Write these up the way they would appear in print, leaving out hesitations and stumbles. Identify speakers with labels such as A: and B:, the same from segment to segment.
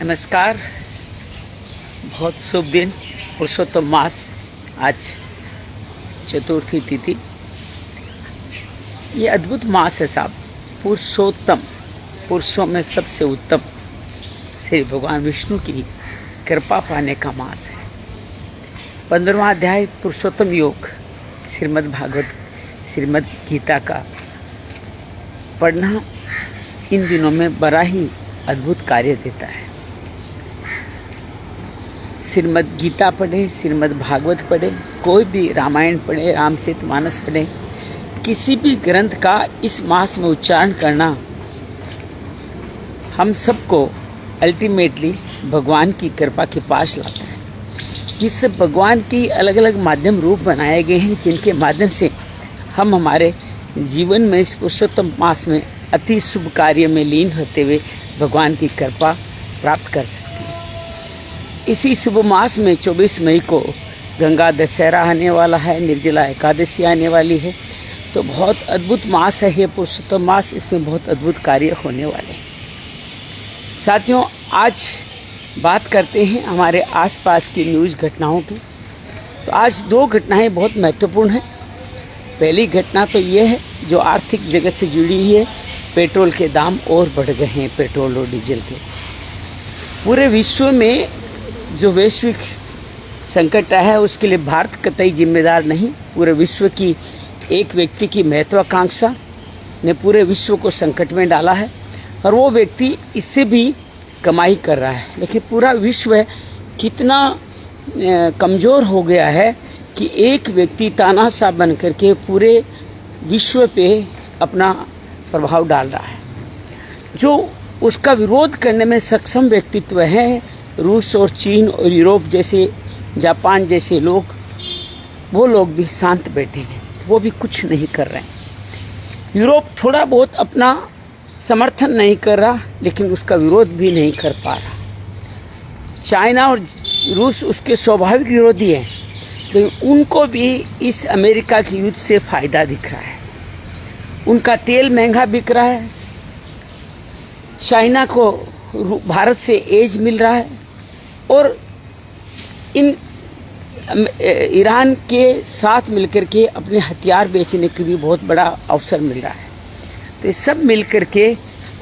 A: नमस्कार। बहुत शुभ दिन, पुरुषोत्तम मास। आज चतुर्थी तिथि। ये अद्भुत मास है साहब। पुरुषोत्तम, पुरुषों में सबसे उत्तम श्री भगवान विष्णु की कृपा पाने का मास है। 15वां अध्याय पुरुषोत्तम योग, श्रीमद् भागवत, श्रीमद् गीता का पढ़ना इन दिनों में बड़ा ही अद्भुत कार्य देता है। श्रीमद् गीता पढ़े, श्रीमद् भागवत पढ़े, कोई भी रामायण पढ़े, रामचरितमानस पढ़े, किसी भी ग्रंथ का इस मास में उच्चारण करना हम सबको अल्टीमेटली भगवान की कृपा के पास लाता है। जिससे भगवान की अलग अलग माध्यम रूप बनाए गए हैं, जिनके माध्यम से हम हमारे जीवन में इस पुरुषोत्तम मास में अति शुभ कार्य में लीन होते हुए भगवान की कृपा प्राप्त कर सकते हैं। इसी शुभ मास में 24 मई को गंगा दशहरा आने वाला है, निर्जला एकादशी आने वाली है। तो बहुत अद्भुत मास है ये पुरुषोत्तम मास। इसमें बहुत अद्भुत कार्य होने वाले हैं। साथियों, आज बात करते हैं हमारे आसपास की न्यूज़ घटनाओं की। तो आज दो घटनाएं बहुत महत्वपूर्ण हैं। पहली घटना तो ये है जो आर्थिक जगत से जुड़ी हुई है। पेट्रोल के दाम और बढ़ गए हैं, पेट्रोल और डीजल के। पूरे विश्व में जो वैश्विक संकट है उसके लिए भारत कतई जिम्मेदार नहीं। पूरे विश्व की एक व्यक्ति की महत्वाकांक्षा ने पूरे विश्व को संकट में डाला है और वो व्यक्ति इससे भी कमाई कर रहा है। लेकिन पूरा विश्व कितना कमज़ोर हो गया है कि एक व्यक्ति तानाशाह बन करके पूरे विश्व पे अपना प्रभाव डाल रहा है। जो उसका विरोध करने में सक्षम व्यक्तित्व है, रूस और चीन और यूरोप जैसे, जापान जैसे लोग, वो लोग भी शांत बैठे हैं, वो भी कुछ नहीं कर रहे हैं। यूरोप थोड़ा बहुत अपना समर्थन नहीं कर रहा, लेकिन उसका विरोध भी नहीं कर पा रहा। चाइना और रूस उसके स्वाभाविक विरोधी हैं, लेकिन उनको भी इस अमेरिका के युद्ध से फायदा दिख रहा है। उनका तेल महंगा बिक रहा है, चाइना को भारत से एज मिल रहा है और इन ईरान के साथ मिलकर के अपने हथियार बेचने की भी बहुत बड़ा अवसर मिल रहा है। तो ये सब मिलकर के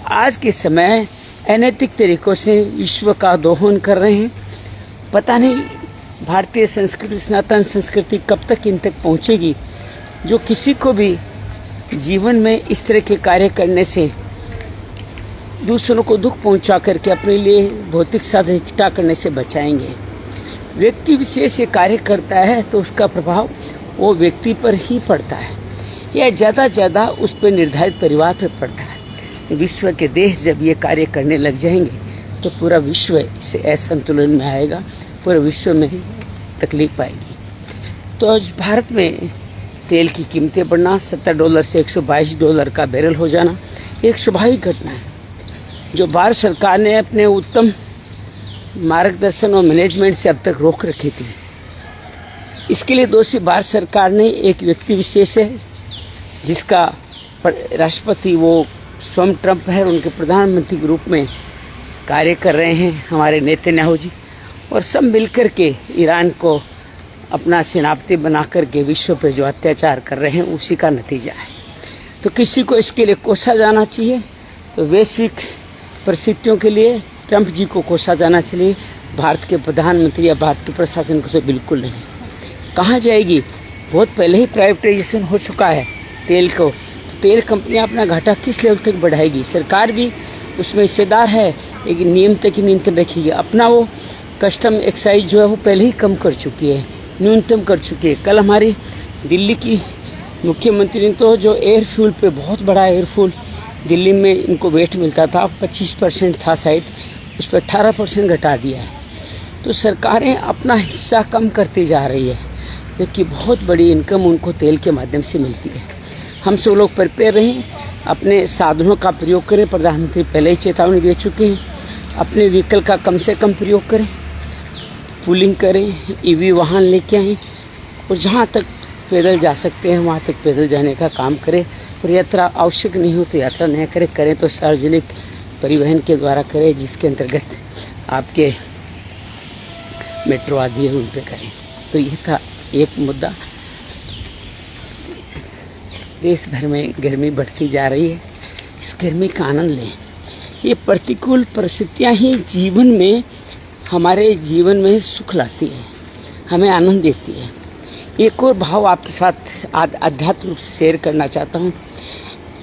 A: आज के समय अनैतिक तरीकों से विश्व का दोहन कर रहे हैं। पता नहीं भारतीय संस्कृति, सनातन संस्कृति कब तक इन तक पहुंचेगी, जो किसी को भी जीवन में इस तरह के कार्य करने से, दूसरों को दुख पहुंचा करके अपने लिए भौतिक साधन इकट्ठा करने से बचाएंगे। व्यक्ति विशेष ये कार्य करता है तो उसका प्रभाव वो व्यक्ति पर ही पड़ता है या ज़्यादा ज़्यादा उस पर निर्धारित परिवार पर पड़ता है। विश्व के देश जब ये कार्य करने लग जाएंगे तो पूरा विश्व इस असंतुलन में आएगा, पूरे विश्व में तकलीफ पाएगी। तो आज भारत में तेल की कीमतें बढ़ना, $70 से $122 का बैरल हो जाना एक स्वाभाविक घटना है, जो भारत सरकार ने अपने उत्तम मार्गदर्शन और मैनेजमेंट से अब तक रोक रखी थी। इसके लिए दोषी भारत सरकार ने एक व्यक्ति विशेष है, जिसका राष्ट्रपति वो स्वयं ट्रंप है, उनके प्रधानमंत्री के रूप में कार्य कर रहे हैं हमारे नेतन्याहू जी। और सब मिलकर के ईरान को अपना सेनापति बना करके विश्व पे जो अत्याचार कर रहे हैं उसी का नतीजा है। तो किसी को इसके लिए कोसा जाना चाहिए, तो वैश्विक परिस्थितियों के लिए ट्रंप जी को कोसा जाना चाहिए। भारत के प्रधानमंत्री या भारत के प्रशासन को तो बिल्कुल नहीं। कहाँ जाएगी? बहुत पहले ही प्राइवेटाइजेशन हो चुका है तेल को। तेल कंपनियां अपना घाटा किस लेवल तक बढ़ाएगी? सरकार भी उसमें हिस्सेदार है, लेकिन नियम तक ही नियंत्रण रखेगी। अपना वो कस्टम एक्साइज जो है वो पहले ही कम कर चुकी है, न्यूनतम कर चुकी है। कल हमारी दिल्ली की मुख्यमंत्री ने तो जो एयर फ्यूल पे बहुत बड़ा एयर फ्यूल दिल्ली में इनको वेट मिलता था, 25% था शायद, उस पर 18% घटा दिया है। तो सरकारें अपना हिस्सा कम करती जा रही है, जबकि बहुत बड़ी इनकम उनको तेल के माध्यम से मिलती है। हम सब लोग प्रिपेयर रहें, अपने साधनों का प्रयोग करें। प्रधानमंत्री पहले ही चेतावनी दे चुके हैं, अपने व्हीकल का कम से कम प्रयोग करें, पुलिंग करें, ईवी वाहन लेके आएँ और जहाँ तक पैदल जा सकते हैं वहाँ तक पैदल जाने का काम करें। और यात्रा आवश्यक नहीं हो तो यात्रा नहीं करें तो सार्वजनिक परिवहन के द्वारा करें, जिसके अंतर्गत आपके मेट्रो आदि है उन पे करें। तो ये था एक मुद्दा। देश भर में गर्मी बढ़ती जा रही है, इस गर्मी का आनंद लें। ये प्रतिकूल परिस्थितियाँ ही जीवन में, हमारे जीवन में सुख लाती है, हमें आनंद देती है। एक और भाव आपके साथ आध्यात्म रूप से शेयर करना चाहता हूँ।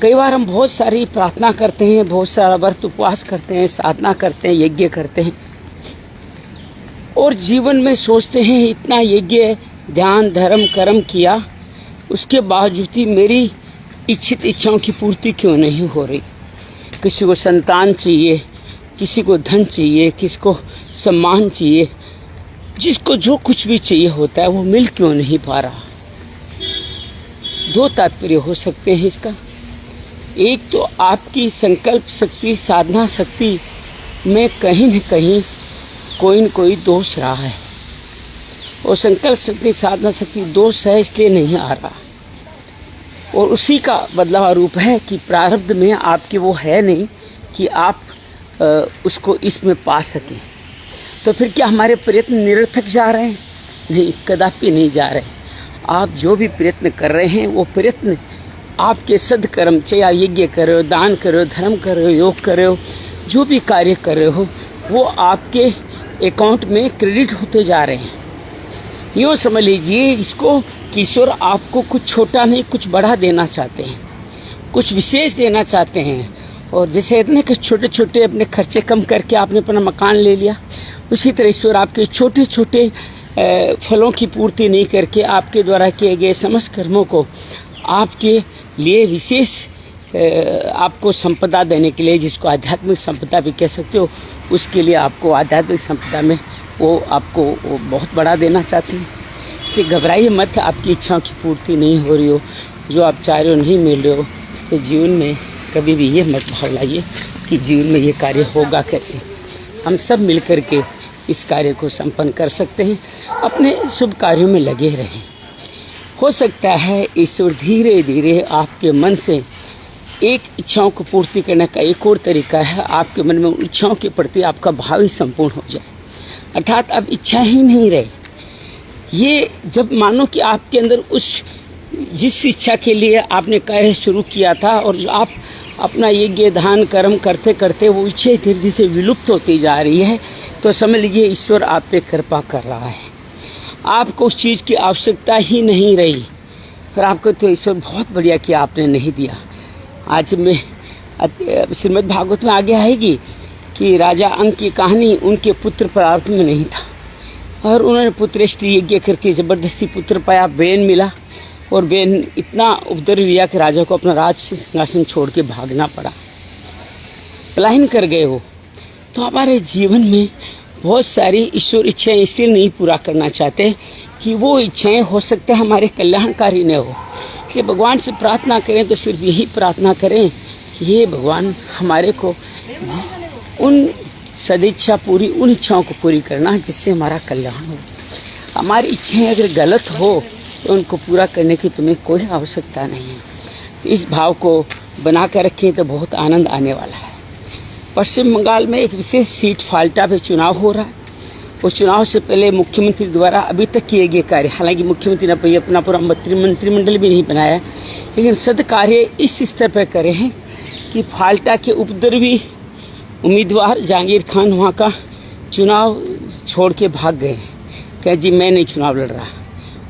A: कई बार हम बहुत सारी प्रार्थना करते हैं, बहुत सारा व्रत उपवास करते हैं, साधना करते हैं, यज्ञ करते हैं, और जीवन में सोचते हैं इतना यज्ञ ध्यान धर्म कर्म किया, उसके बावजूद ही मेरी इच्छित इच्छाओं की पूर्ति क्यों नहीं हो रही। किसी को संतान चाहिए, किसी को धन चाहिए, किसी को सम्मान चाहिए, जिसको जो कुछ भी चाहिए होता है वो मिल क्यों नहीं पा रहा। दो तात्पर्य हो सकते हैं इसका। एक तो आपकी संकल्प शक्ति, साधना शक्ति में कहीं न कहीं कोई न कोई दोष रहा है, और संकल्प शक्ति साधना शक्ति दोष है इसलिए नहीं आ रहा, और उसी का बदलाव रूप है कि प्रारब्ध में आपके वो है नहीं कि आप उसको इसमें पा सकें। तो फिर क्या हमारे प्रयत्न निरर्थक जा रहे हैं? नहीं, कदापि नहीं जा रहे। आप जो भी प्रयत्न कर रहे हैं वो प्रयत्न आपके सद्कर्म, चाहे यज्ञ कर रहे हो, दान कर रहे हो, धर्म कर रहे हो, योग कर रहे हो, जो भी कार्य कर रहे हो वो आपके अकाउंट में क्रेडिट होते जा रहे हैं। यूँ समझ लीजिए इसको कि ईश्वर आपको कुछ छोटा नहीं कुछ बड़ा देना चाहते हैं, कुछ विशेष देना चाहते हैं। और जैसे इतने कि छोटे छोटे अपने खर्चे कम करके आपने अपना मकान ले लिया, उसी तरह ईश्वर आपके छोटे छोटे फलों की पूर्ति नहीं करके आपके द्वारा किए गए समस्त कर्मों को आपके लिए विशेष आपको संपदा देने के लिए, जिसको आध्यात्मिक संपदा भी कह सकते हो, उसके लिए आपको आध्यात्मिक संपदा में वो आपको वो बहुत बड़ा देना चाहते हैं। इससे घबराइए मत, आपकी इच्छाओं की पूर्ति नहीं हो रही हो, जो आप चाह रहे हो नहीं मिल रहे हो, तो जीवन में कभी भी ये मत भाव लाइए कि जीवन में ये कार्य होगा कैसे। हम सब मिलकर के इस कार्य को संपन्न कर सकते हैं। अपने शुभ कार्यों में लगे रहें। हो सकता है ईश्वर धीरे धीरे आपके मन से एक इच्छाओं को पूर्ति करने का एक और तरीका है, आपके मन में इच्छाओं के प्रति आपका भाव ही संपूर्ण हो जाए, अर्थात अब इच्छा ही नहीं रहे। ये जब मानो कि आपके अंदर उस जिस इच्छा के लिए आपने कार्य शुरू किया था और जो आप अपना यज्ञ दान कर्म करते करते वो इच्छा धीरे धीरे से विलुप्त होती जा रही है, तो समझ लीजिए ईश्वर आप पे कृपा कर रहा है। आपको उस चीज़ की आवश्यकता ही नहीं रही, और आपको तो ईश्वर बहुत बढ़िया किया आपने नहीं दिया। आज में श्रीमद् भागवत में आगे आएगी कि राजा अंक की कहानी उनके पुत्र प्रारब्ध में नहीं था, और उन्होंने पुत्रेष्टि यज्ञ करके ज़बरदस्ती पुत्र पाया, बेन मिला, और बेन इतना उपद्रव लिया कि राजा को अपना राज सिंहासन छोड़ के भागना पड़ा, पलायन कर गए वो। तो हमारे जीवन में बहुत सारी ईश्वर इच्छाएं इसलिए नहीं पूरा करना चाहते कि वो इच्छाएं हो सकते हैं हमारे कल्याणकारी न हो। इसलिए भगवान से प्रार्थना करें तो सिर्फ यही प्रार्थना करें कि हे भगवान हमारे को उन सदिच्छा पूरी उन इच्छाओं को पूरी करना जिससे हमारा कल्याण हो। हमारी इच्छाएं अगर गलत हो तो उनको पूरा करने की तुम्हें कोई आवश्यकता नहीं है। तो इस भाव को बना कर रखें तो बहुत आनंद आने वाला है। पश्चिम बंगाल में एक विशेष सीट फाल्टा पे चुनाव हो रहा है। उस चुनाव से पहले मुख्यमंत्री द्वारा अभी तक किए गए कार्य, हालांकि मुख्यमंत्री ने अपना पूरा मंत्रिमंडल भी नहीं बनाया, लेकिन सद कार्य इस स्तर पर करे हैं कि फाल्टा के उपद्रवी उम्मीदवार जहांगीर खान वहाँ का चुनाव छोड़ के भाग गए, कहे जी मैं नहीं चुनाव लड़ रहा।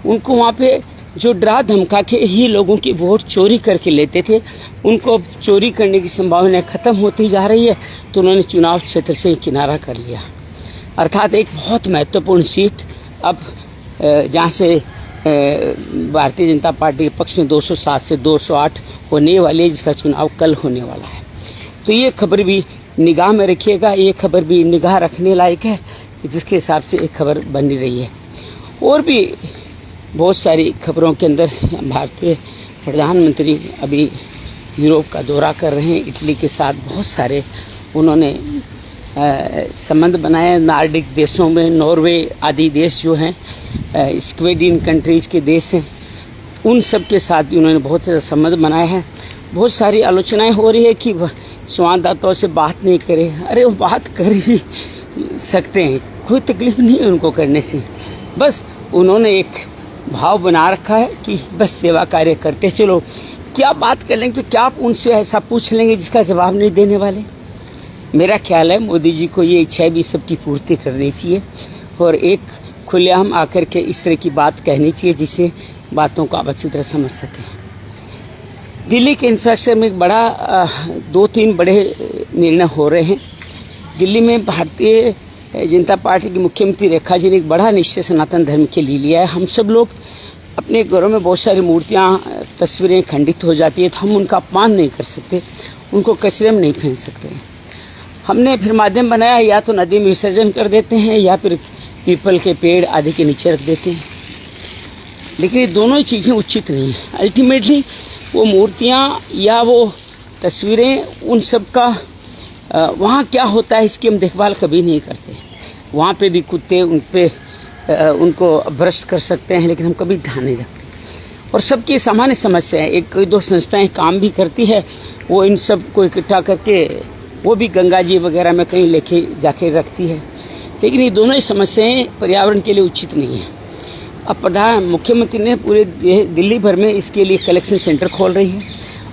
A: उनको वहाँ पे जो डरा धमका के ही लोगों की वोट चोरी करके लेते थे, उनको चोरी करने की संभावना खत्म होती जा रही है, तो उन्होंने चुनाव क्षेत्र से किनारा कर लिया। अर्थात एक बहुत महत्वपूर्ण सीट अब जहाँ से भारतीय जनता पार्टी के पक्ष में 207 से 208 होने वाली है, जिसका चुनाव कल होने वाला है। तो ये खबर भी निगाह में रखिएगा, ये खबर भी निगाह रखने लायक है कि जिसके हिसाब से एक खबर बनी रही है। और भी बहुत सारी खबरों के अंदर भारतीय प्रधानमंत्री अभी यूरोप का दौरा कर रहे हैं, इटली के साथ बहुत सारे उन्होंने संबंध बनाए। नार्डिक देशों में नॉर्वे आदि देश जो हैं, स्क्वेडियन कंट्रीज़ के देश हैं, उन सब के साथ भी उन्होंने बहुत ज़्यादा संबंध बनाए हैं। बहुत सारी आलोचनाएं हो रही है कि संवाददाताओं से बात नहीं करे। अरे वो बात कर ही सकते हैं, कोई तकलीफ नहीं है उनको करने से। बस उन्होंने एक भाव बना रखा है कि बस सेवा कार्य करते चलो। क्या बात कर लेंगे तो क्या आप उनसे ऐसा पूछ लेंगे जिसका जवाब नहीं देने वाले। मेरा ख्याल है मोदी जी को ये इच्छा भी सबकी पूर्ति करनी चाहिए और एक खुलेआम आकर के इस तरह की बात कहनी चाहिए जिससे बातों को आप अच्छी तरह समझ सकें। दिल्ली के इंफ्रास्ट्रक्चर में एक बड़ा 2-3 बड़े निर्णय हो रहे हैं। दिल्ली में भारतीय जनता पार्टी की मुख्यमंत्री रेखा जी ने एक बड़ा निश्चय सनातन धर्म के लिए लिया है। हम सब लोग अपने घरों में बहुत सारी मूर्तियाँ, तस्वीरें खंडित हो जाती है तो हम उनका अपमान नहीं कर सकते, उनको कचरे में नहीं फेंक सकते। हमने फिर माध्यम बनाया, या तो नदी में विसर्जन कर देते हैं या फिर पीपल के पेड़ आदि के नीचे रख देते हैं। लेकिन ये दोनों ही चीज़ें उचित नहीं हैं। अल्टीमेटली वो मूर्तियाँ या वो तस्वीरें, उन सब का वहाँ क्या होता है इसकी हम देखभाल कभी नहीं करते। वहाँ पे भी कुत्ते उनको भ्रष्ट कर सकते हैं, लेकिन हम कभी ध्यान नहीं रखते। और सबकी सामान्य समस्या है। एक कोई 2 संस्थाएं काम भी करती है, वो इन सब को इकट्ठा करके वो भी गंगा जी वगैरह में कहीं लेके जाके रखती है। लेकिन ये दोनों ही समस्याएं पर्यावरण के लिए उचित नहीं है। अब मुख्यमंत्री ने पूरे दिल्ली भर में इसके लिए कलेक्शन सेंटर खोल रही है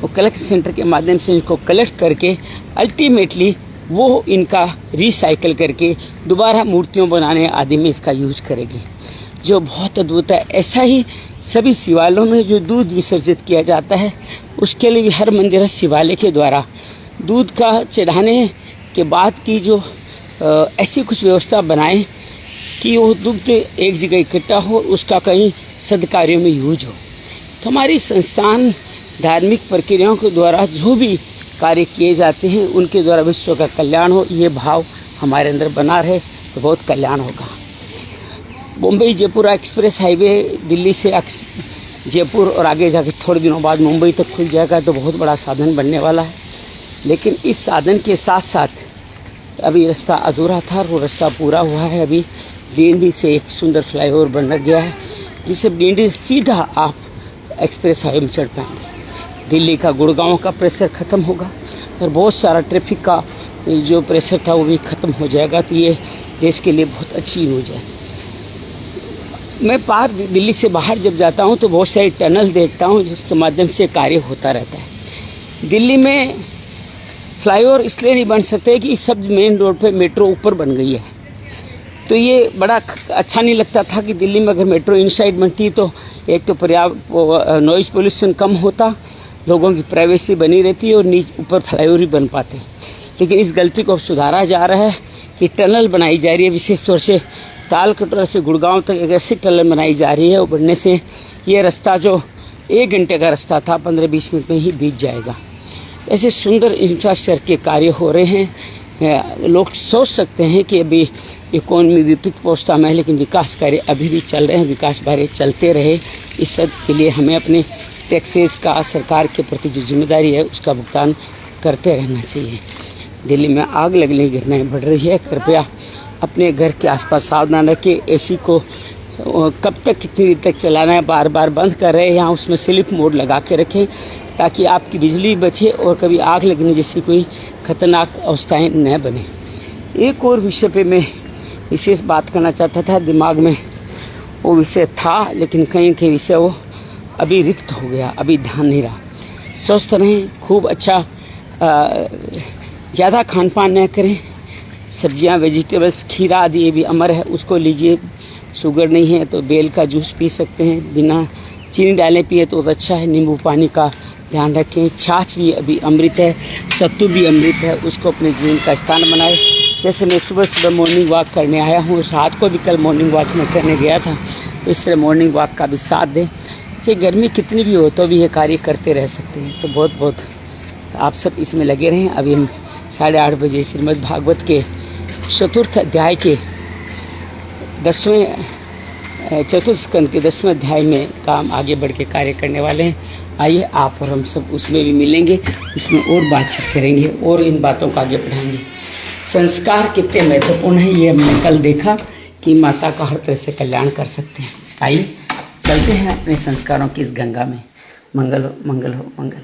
A: और कलेक्शन सेंटर के माध्यम से इनको कलेक्ट करके अल्टीमेटली वो इनका रिसाइकल करके दोबारा मूर्तियों बनाने आदि में इसका यूज करेगी, जो बहुत अद्भुत है। ऐसा ही सभी शिवालयों में जो दूध विसर्जित किया जाता है उसके लिए भी हर मंदिर शिवालय के द्वारा दूध का चढ़ाने के बाद की जो ऐसी कुछ व्यवस्था बनाएं कि वो दूध एक जगह इकट्ठा हो, उसका कहीं सदकार्यों में यूज हो। तो हमारी संस्थान धार्मिक प्रक्रियाओं के द्वारा जो भी कार्य किए जाते हैं उनके द्वारा विश्व का कल्याण हो, ये भाव हमारे अंदर बना रहे तो बहुत कल्याण होगा। मुंबई जयपुर एक्सप्रेस हाईवे दिल्ली से जयपुर और आगे जाके थोड़े दिनों बाद मुंबई तक खुल जाएगा तो बहुत बड़ा साधन बनने वाला है। लेकिन इस साधन के साथ साथ अभी रास्ता अधूरा था, वो रास्ता पूरा हुआ है। अभी डीएनडी से एक सुंदर फ्लाईओवर बन गया है जिससे डीएनडी सीधा आप एक्सप्रेस हाईवे में चढ़ पाएंगे। दिल्ली का गुड़गांव का प्रेशर ख़त्म होगा और बहुत सारा ट्रैफिक का जो प्रेशर था वो भी ख़त्म हो जाएगा। तो ये देश के लिए बहुत अच्छी न्यूज़ है। मैं दिल्ली से बाहर जब जाता हूँ तो बहुत सारे टनल देखता हूँ जिसके माध्यम से कार्य होता रहता है। दिल्ली में फ्लाईओवर इसलिए नहीं बन सकते कि सब मेन रोड पे मेट्रो ऊपर बन गई है, तो ये बड़ा अच्छा नहीं लगता था कि दिल्ली में अगर मेट्रो इनसाइड बनती तो एक तो नॉइज पोल्यूशन कम होता, लोगों की प्राइवेसी बनी रहती और ऊपर फ्लाईओवर ही बन पाते। लेकिन इस गलती को अब सुधारा जा रहा है कि टनल बनाई जा रही है, विशेष तौर से तालकटोरा से गुड़गांव तक एक ऐसी टनल बनाई जा रही है और बनने से ये रास्ता जो 1 घंटे का रास्ता था 15-20 मिनट में ही बीत जाएगा। ऐसे सुंदर इंफ्रास्ट्रक्चर के कार्य हो रहे हैं। लोग सोच सकते हैं कि अभी इकोनॉमी विपरीत अवस्था में है, लेकिन विकास कार्य अभी भी चल रहे हैं। विकास कार्य चलते रहे, इस सब के लिए हमें अपने टैक्सेस का सरकार के प्रति जो जिम्मेदारी है उसका भुगतान करते रहना चाहिए। दिल्ली में आग लगने की घटनाएं बढ़ रही है। कृपया अपने घर के आसपास सावधान रखें। एसी को कब तक कितनी देर तक चलाना है बार बार बंद कर रहे हैं, यहाँ उसमें स्लीप मोड लगा के रखें ताकि आपकी बिजली बचे और कभी आग लगने जैसी कोई खतरनाक अवस्थाएं न बने। एक और विषय पे मैं विशेष बात करना चाहता था, दिमाग में वो विषय था लेकिन कहीं कहीं विषय वो अभी रिक्त हो गया, अभी ध्यान नहीं रहा। स्वस्थ रहें, खूब अच्छा ज़्यादा खान पान न करें। सब्जियां, वेजिटेबल्स, खीरा आदि ये भी अमर है, उसको लीजिए। शुगर नहीं है तो बेल का जूस पी सकते हैं, बिना चीनी डाले पिए तो अच्छा है। नींबू पानी का ध्यान रखें। छाछ भी अभी अमृत है, सत्तू भी अमृत है, उसको अपने जीवन का स्थान बनाए। जैसे मैं सुबह सुबह मॉर्निंग वॉक करने आया हूँ, रात को भी कल मॉर्निंग वॉक में करने गया था, इस तरह मॉर्निंग वॉक का भी साथ दें। चाहे गर्मी कितनी भी हो तो भी ये कार्य करते रह सकते हैं। तो बहुत बहुत आप सब इसमें लगे रहें। अभी हम 8:30 बजे श्रीमद् भागवत के चतुर्थ अध्याय के 10वें चतुर्थ स्कंद के 10वें अध्याय में काम आगे बढ़ के कार्य करने वाले हैं। आइए आप और हम सब उसमें भी मिलेंगे, इसमें और बातचीत करेंगे और इन बातों को आगे बढ़ाएंगे। संस्कार कितने महत्वपूर्ण है ये हमने कल देखा कि माता का हर तरह से कल्याण कर सकते हैं। आइए चलते हैं अपने संस्कारों की इस गंगा में। मंगल हो, मंगल हो, मंगल।